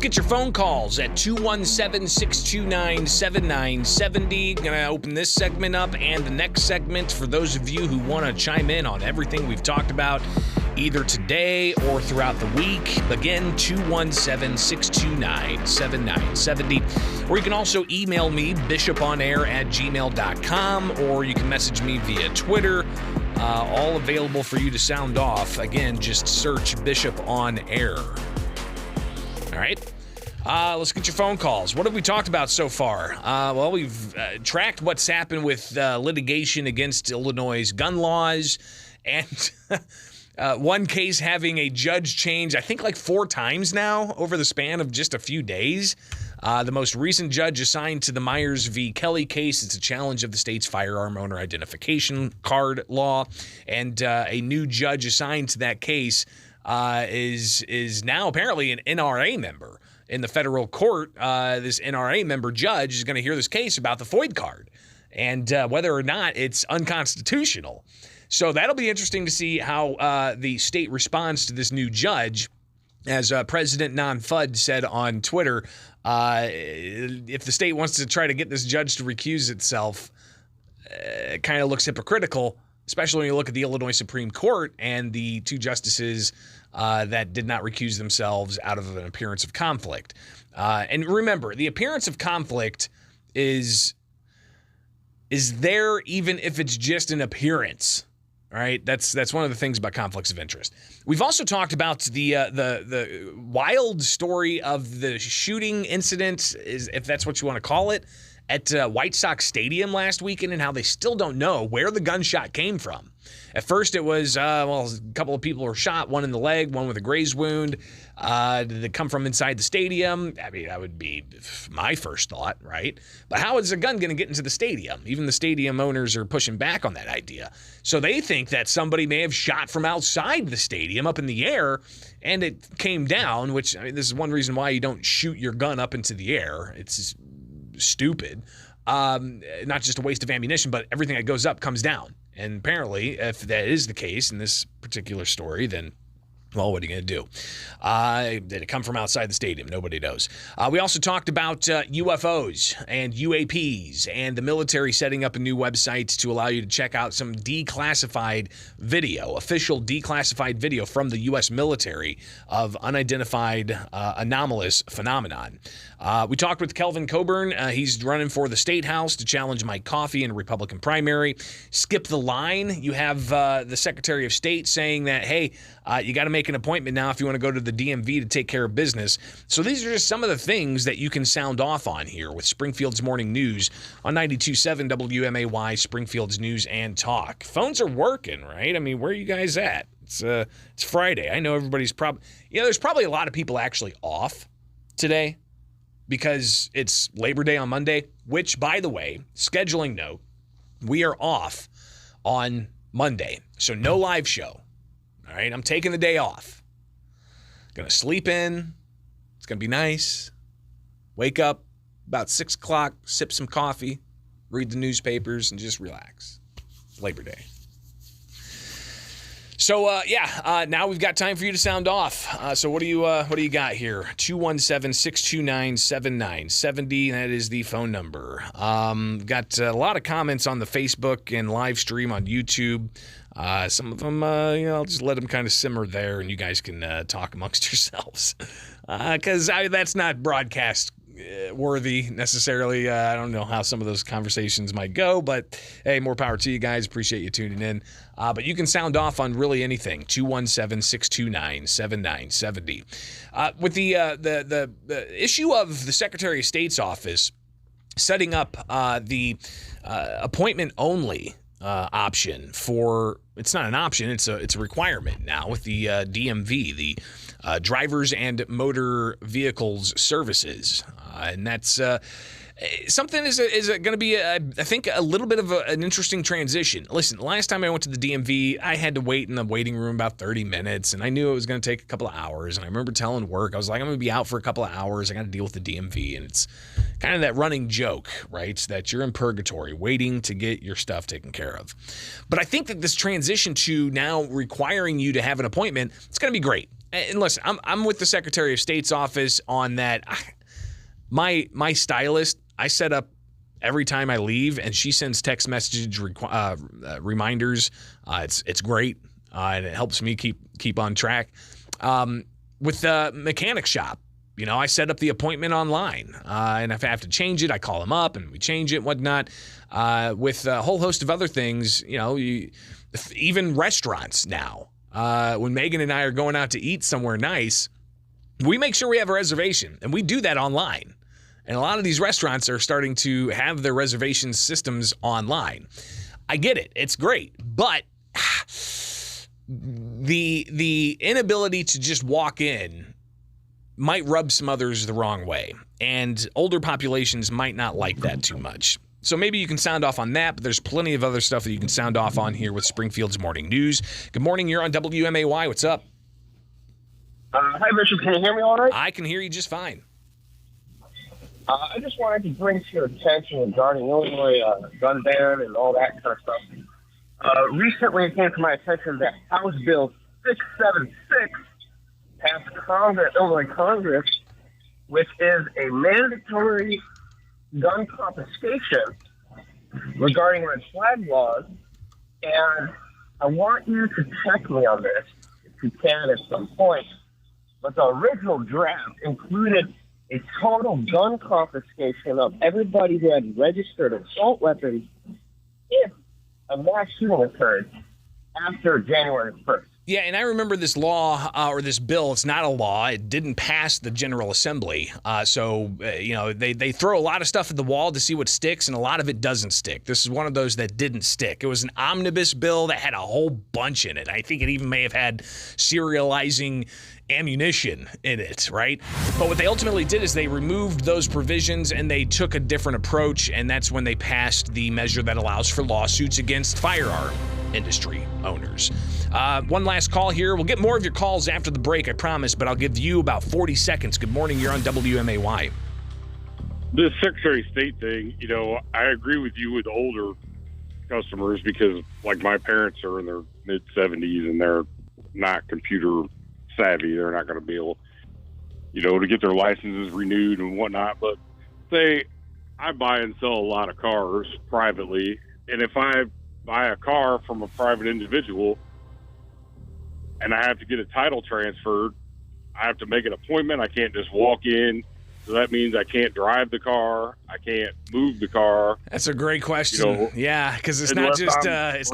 get your phone calls at 217-629-7970. Going to open this segment up and the next segment for those of you who want to chime in on everything we've talked about either today or throughout the week. Again, 217-629-7970. Or you can also email me, bishoponair@gmail.com, or you can message me via Twitter. All available for you to sound off. Again, just search Bishop on Air. All right. Let's get your phone calls. What have we talked about so far? Well, we've tracked what's happened with litigation against Illinois' gun laws, and one case having a judge change, I think like 4 times now over the span of just a few days. The most recent judge assigned to the Myers v. Kelly case, it's a challenge of the state's firearm owner identification card law, and a new judge assigned to that case is now apparently an NRA member in the federal court. This NRA member judge is going to hear this case about the FOID card and whether or not it's unconstitutional. So that'll be interesting to see how the state responds to this new judge. As President Non-FUD said on Twitter, if the state wants to try to get this judge to recuse itself, it kind of looks hypocritical, especially when you look at the Illinois Supreme Court and the 2 justices that did not recuse themselves out of an appearance of conflict. And remember, the appearance of conflict is there even if it's just an appearance. All right, that's one of the things about conflicts of interest. We've also talked about the wild story of the shooting incident, if that's what you want to call it, at White Sox Stadium last weekend, and how they still don't know where the gunshot came from. At first, it was a couple of people were shot, one in the leg, one with a graze wound. Did it come from inside the stadium? I mean, that would be my first thought, right? But how is a gun going to get into the stadium? Even the stadium owners are pushing back on that idea. So they think that somebody may have shot from outside the stadium up in the air, and it came down, which, I mean, this is one reason why you don't shoot your gun up into the air. It's just stupid. Not just a waste of ammunition, but everything that goes up comes down. And apparently, if that is the case in this particular story, then, well, what are you going to do? Did it come from outside the stadium? Nobody knows. We also talked about UFOs and UAPs and the military setting up a new website to allow you to check out some declassified video, official declassified video from the U.S. military of unidentified anomalous phenomenon. We talked with Kelvin Coburn. He's running for the State House to challenge Mike Coffey in a Republican primary. Skip the line. You have the Secretary of State saying that, hey, you got to make an appointment now if you want to go to the DMV to take care of business. So these are just some of the things that you can sound off on here with Springfield's Morning News on 92.7 WMAY, Springfield's News and Talk. Phones are working, right? I mean, where are you guys at? It's Friday. I know everybody's there's probably a lot of people actually off today because it's Labor Day on Monday, which, by the way, scheduling note, we are off on Monday. So no live show. All right, I'm taking the day off. Going to sleep in. It's going to be nice. Wake up about 6 o'clock, sip some coffee, read the newspapers, and just relax. Labor Day. So, now we've got time for you to sound off. So what do you got here? 217-629-7970. That is the phone number. Got a lot of comments on the Facebook and live stream on YouTube. Some of them, I'll just let them kind of simmer there, and you guys can talk amongst yourselves. Because that's not broadcast worthy necessarily. I don't know how some of those conversations might go, but hey, more power to you guys. Appreciate you tuning in. But you can sound off on really anything. 217-629-7970. With the issue of the Secretary of State's office setting up the appointment only option for, it's not an option, it's a requirement now with the DMV, the Drivers and Motor Vehicles Services, and that's something is going to be, I think, a little bit of an interesting transition. Listen, last time I went to the DMV, I had to wait in the waiting room about 30 minutes, and I knew it was going to take a couple of hours, and I remember telling work, I was like, I'm going to be out for a couple of hours, I got to deal with the DMV, and it's kind of that running joke, right, that you're in purgatory waiting to get your stuff taken care of. But I think that this transition to now requiring you to have an appointment, it's going to be great. And listen, I'm with the Secretary of State's office on that. My stylist, I set up every time I leave, and she sends text message reminders. It's great, and it helps me keep on track. With the mechanic shop, I set up the appointment online, and if I have to change it, I call them up and we change it and whatnot. With a whole host of other things, even restaurants now. When Megan and I are going out to eat somewhere nice, we make sure we have a reservation, and we do that online. And a lot of these restaurants are starting to have their reservation systems online. I get it. It's great. But the inability to just walk in might rub some others the wrong way. And older populations might not like that too much. So maybe you can sound off on that, but there's plenty of other stuff that you can sound off on here with Springfield's Morning News. Good morning. You're on WMAY. What's up? Hi, Bishop. Can you hear me all right? I can hear you just fine. I just wanted to bring to your attention regarding Illinois gun ban and all that kind of stuff. Recently, it came to my attention that House Bill 676 passed Illinois Congress, which is a mandatory gun confiscation regarding red flag laws. And I want you to check me on this, if you can at some point. But the original draft included a total gun confiscation of everybody who had registered assault weapons if a mass shooting occurred after January 1st. Yeah, and I remember this law or this bill. It's not a law. It didn't pass the General Assembly. They throw a lot of stuff at the wall to see what sticks, and a lot of it doesn't stick. This is one of those that didn't stick. It was an omnibus bill that had a whole bunch in it. I think it even may have had serializing ammunition in it, right? But what they ultimately did is they removed those provisions and they took a different approach, and that's when they passed the measure that allows for lawsuits against firearm industry owners. One last call here. We'll get more of your calls after the break, I promise, but I'll give you about 40 seconds. Good morning. You're on WMAY. This Secretary of State thing, I agree with you with older customers because, like, my parents are in their mid-70s and they're not computer savvy. They're not going to be able, to get their licenses renewed and whatnot. But say I buy and sell a lot of cars privately, and if I buy a car from a private individual and I have to get a title transferred, I have to make an appointment. I can't just walk in. So that means I can't drive the car. I can't move the car. That's a great question. Yeah, because it's not just it's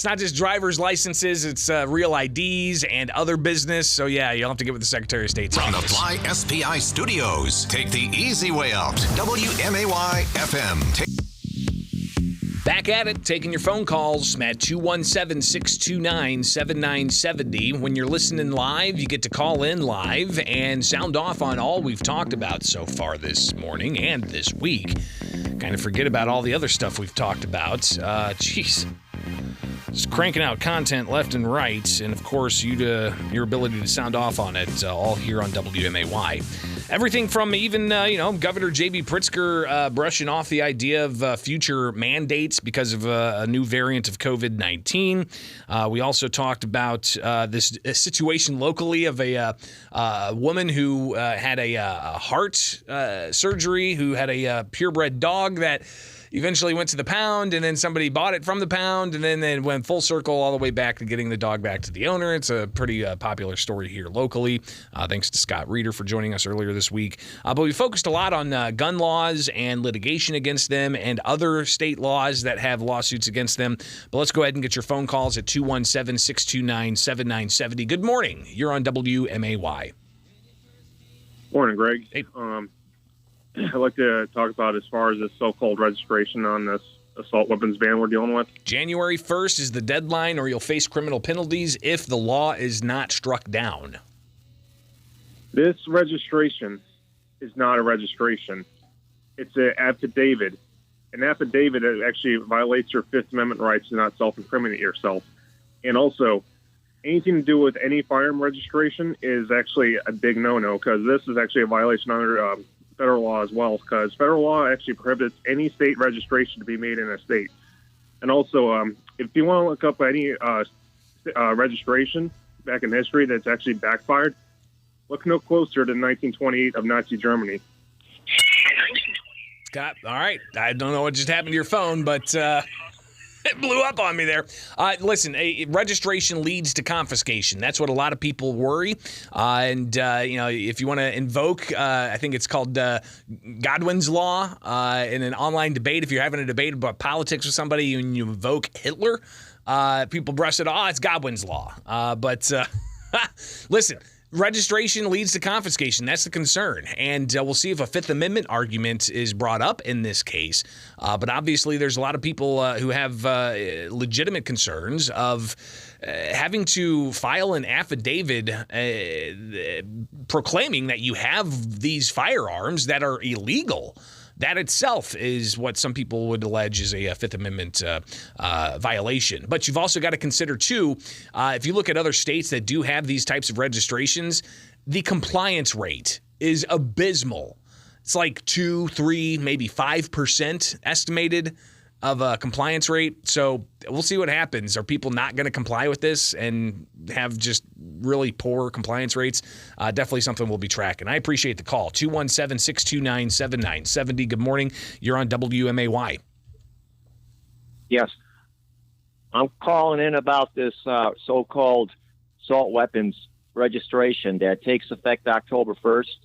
not just driver's licenses. It's real IDs and other business. So yeah, you'll have to get with the Secretary of State's From office. the Fly SPI Studios, take the easy way out. WMAY FM. Back at it, taking your phone calls at 217-629-7970. When you're listening live, you get to call in live and sound off on all we've talked about so far this morning and this week. Kind of forget about all the other stuff we've talked about. Just cranking out content left and right. And, of course, your ability to sound off on it all here on WMAY. Everything from even, Governor J.B. Pritzker brushing off the idea of future mandates because of a new variant of COVID-19. We also talked about this situation locally of a woman who had a heart surgery, who had a purebred dog that eventually went to the pound, and then somebody bought it from the pound, and then they went full circle all the way back to getting the dog back to the owner. It's a pretty popular story here locally. Thanks to Scott Reeder for joining us earlier this week. But we focused a lot on gun laws and litigation against them and other state laws that have lawsuits against them. But let's go ahead and get your phone calls at 217-629-7970. Good morning. You're on WMAY. Morning, Greg. Hey. I'd like to talk about as far as this so-called registration on this assault weapons ban we're dealing with. January 1st is the deadline, or you'll face criminal penalties if the law is not struck down. This registration is not a registration. It's an affidavit. An affidavit actually violates your Fifth Amendment rights to not self-incriminate yourself. And also, anything to do with any firearm registration is actually a big no-no, because this is actually a violation under federal law as well, because federal law actually prohibits any state registration to be made in a state. And also, if you want to look up any registration, back in history that's actually backfired, look no closer than 1928 of Nazi Germany. Scott, all right. I don't know what just happened to your phone, but it blew up on me there. Listen, registration leads to confiscation. That's what a lot of people worry. If you want to invoke, I think it's called Godwin's Law in an online debate. If you're having a debate about politics with somebody and you invoke Hitler, people brush it off. It's Godwin's Law. Listen. Registration leads to confiscation. That's the concern. And we'll see if a Fifth Amendment argument is brought up in this case. But obviously, there's a lot of people who have legitimate concerns of having to file an affidavit proclaiming that you have these firearms that are illegal. That itself is what some people would allege is a Fifth Amendment violation. But you've also got to consider, too, if you look at other states that do have these types of registrations, the compliance rate is abysmal. It's like 2, 3, maybe 5% estimated of a compliance rate. So we'll see what happens. Are people not going to comply with this and have just really poor compliance rates? Definitely something we'll be tracking. I appreciate the call. 217-629-7970. Good morning. You're on WMAY. Yes. I'm calling in about this so-called assault weapons registration that takes effect October 1st.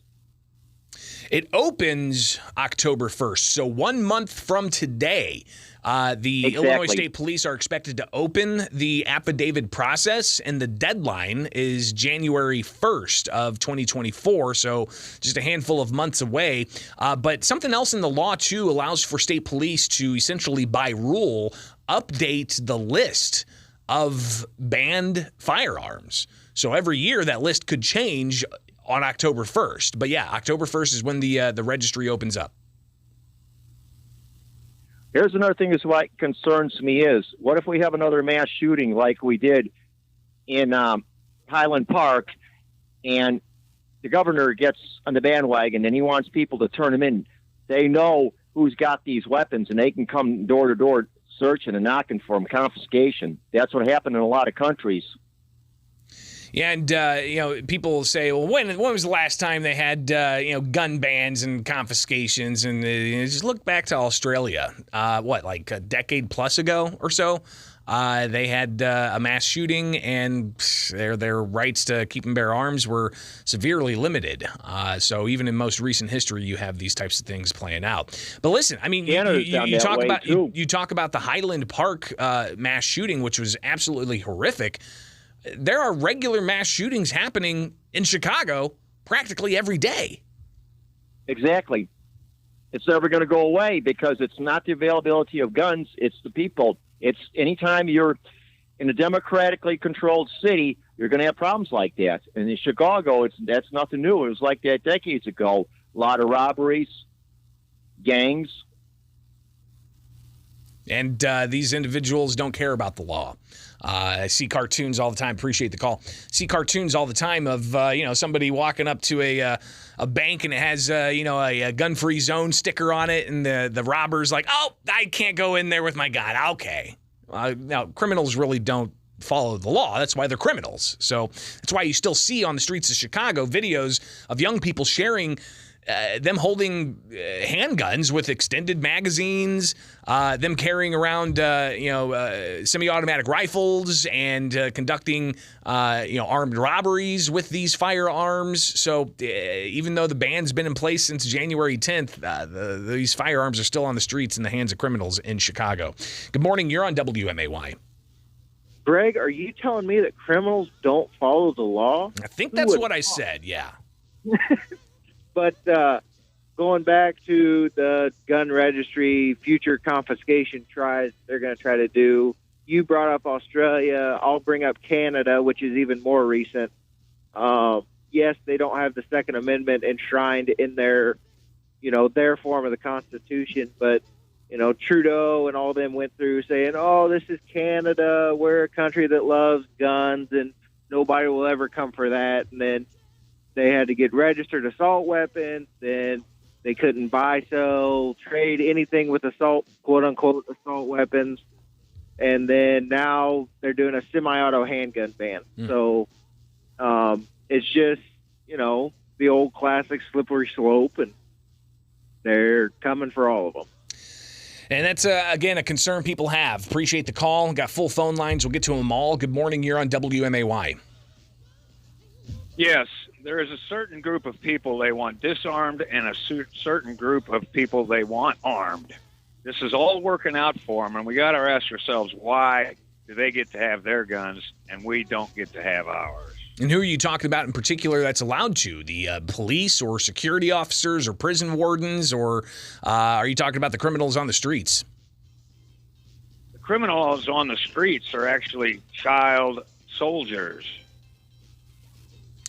It opens October 1st. So 1 month from today, the Illinois State Police are expected to open the affidavit process, and the deadline is January 1st of 2024, so just a handful of months away. But something else in the law, too, allows for state police to essentially, by rule, update the list of banned firearms. So every year that list could change on October 1st. But yeah, October 1st is when the registry opens up. Here's another thing that's what concerns me is, what if we have another mass shooting like we did in Highland Park, and the governor gets on the bandwagon and he wants people to turn them in. They know who's got these weapons, and they can come door to door searching and knocking for them, confiscation. That's what happened in a lot of countries. Yeah, and people say, well, when was the last time they had gun bans and confiscations? And just look back to Australia. Like a decade plus ago or so, they had a mass shooting, and their rights to keep and bear arms were severely limited. So even in most recent history, you have these types of things playing out. But listen, I mean, you talk about the Highland Park mass shooting, which was absolutely horrific. There are regular mass shootings happening in Chicago practically every day. Exactly. It's never going to go away because it's not the availability of guns, it's the people. It's anytime you're in a democratically controlled city, you're going to have problems like that. And in Chicago, that's nothing new. It was like that decades ago. A lot of robberies, gangs. And these individuals don't care about the law. I see cartoons all the time. Appreciate the call. See cartoons all the time of somebody walking up to a bank, and it has a gun-free zone sticker on it, and the robber's like, oh, I can't go in there with my gun. Okay. Now criminals really don't follow the law. That's why they're criminals. So that's why you still see on the streets of Chicago videos of young people sharing them holding handguns with extended magazines, them carrying around, semi-automatic rifles, and conducting, armed robberies with these firearms. So even though the ban's been in place since January 10th, these firearms are still on the streets in the hands of criminals in Chicago. Good morning. You're on WMAY. Greg, are you telling me that criminals don't follow the law? I think that's what I said, yeah. But going back to the gun registry, future confiscation tries they're going to try to do. You brought up Australia. I'll bring up Canada, which is even more recent. Yes, they don't have the Second Amendment enshrined in their form of the Constitution, but Trudeau and all them went through saying, "Oh, this is Canada. We're a country that loves guns, and nobody will ever come for that." And then they had to get registered assault weapons. Then they couldn't buy, sell, trade anything with quote-unquote assault weapons. And then now they're doing a semi-auto handgun ban. So It's just, the old classic slippery slope, and they're coming for all of them. And that's, again, a concern people have. Appreciate the call. Got full phone lines. We'll get to them all. Good morning. You're on WMAY. Yes, there is a certain group of people they want disarmed and a certain group of people they want armed. This is all working out for them, and we got to ask ourselves, why do they get to have their guns and we don't get to have ours? And who are you talking about in particular that's allowed to? The police or security officers or prison wardens, or are you talking about the criminals on the streets? The criminals on the streets are actually child soldiers.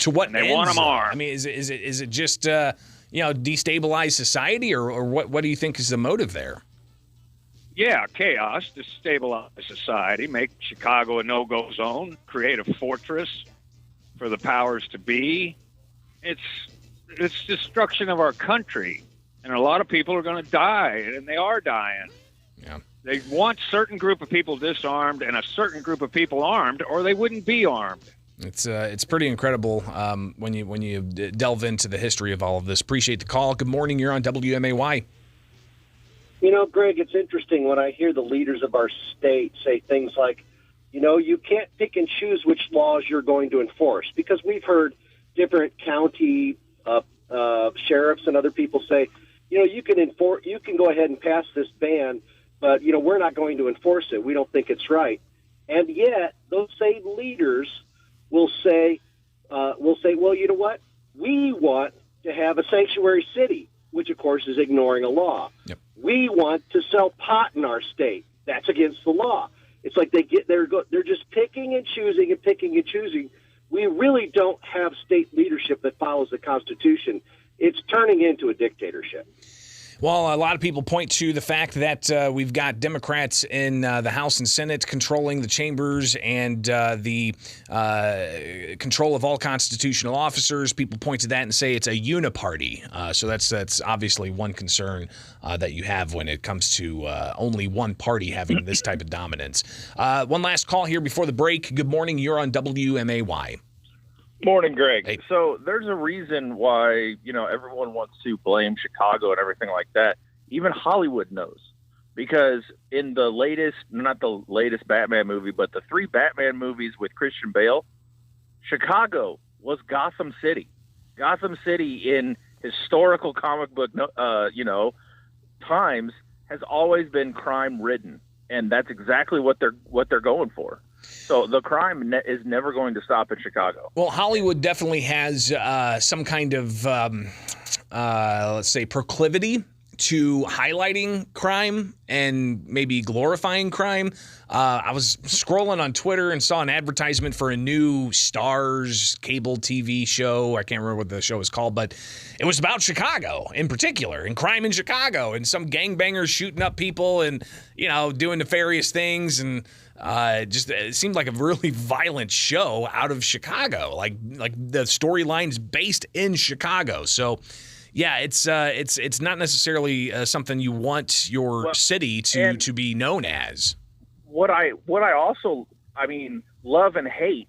To what and they ends, want them armed. I mean, is it just destabilize society, or what do you think is the motive there? Yeah, chaos, destabilize society, make Chicago a no-go zone, create a fortress for the powers to be. It's destruction of our country, and a lot of people are going to die, and they are dying. Yeah. They want a certain group of people disarmed and a certain group of people armed, or they wouldn't be armed. It's pretty incredible when you delve into the history of all of this. Appreciate the call. Good morning. You're on WMAY. Greg, it's interesting when I hear the leaders of our state say things like, you can't pick and choose which laws you're going to enforce, because we've heard different county sheriffs and other people say, you can go ahead and pass this ban, but we're not going to enforce it. We don't think it's right. And yet those same leaders will say, well, you know what? We want to have a sanctuary city, which of course is ignoring a law. Yep. We want to sell pot in our state. That's against the law. It's like they're just picking and choosing and picking and choosing. We really don't have state leadership that follows the Constitution. It's turning into a dictatorship. Well, a lot of people point to the fact that we've got Democrats in the House and Senate controlling the chambers and the control of all constitutional officers. People point to that and say it's a uniparty. So that's obviously one concern that you have when it comes to only one party having this type of dominance. One last call here before the break. Good morning. You're on WMAY. Morning, Greg. Hey. So there's a reason why, everyone wants to blame Chicago and everything like that. Even Hollywood knows. Because in the not the latest Batman movie, but the 3 Batman movies with Christian Bale, Chicago was Gotham City. Gotham City in historical comic book, times has always been crime-ridden. And that's exactly what they're going for. So the crime is never going to stop in Chicago. Well, Hollywood definitely has some kind of, let's say, proclivity to highlighting crime and maybe glorifying crime. I was scrolling on Twitter and saw an advertisement for a new Starz cable TV show. I can't remember what the show was called, but it was about Chicago in particular and crime in Chicago and some gangbangers shooting up people and, doing nefarious things. And it seemed like a really violent show out of Chicago, like the storyline's based in Chicago. So, yeah, it's not necessarily something you want your city to be known as. What I also love and hate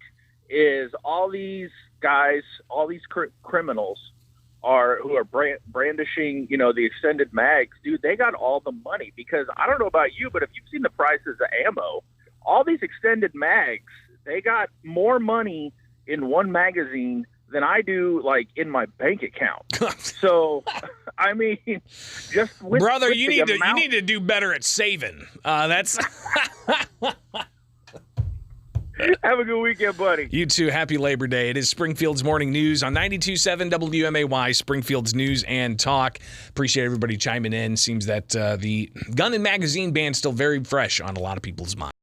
is all these guys, all these criminals who are brandishing, the extended mags. Dude, they got all the money, because I don't know about you, but if you've seen the prices of ammo, all these extended mags, they got more money in one magazine than I do, in my bank account. So, just brother, with you need to do better at saving. That's. Have a good weekend, buddy. You too. Happy Labor Day. It is Springfield's Morning News on 92.7 WMAY, Springfield's News and Talk. Appreciate everybody chiming in. Seems that the gun and magazine ban still very fresh on a lot of people's minds.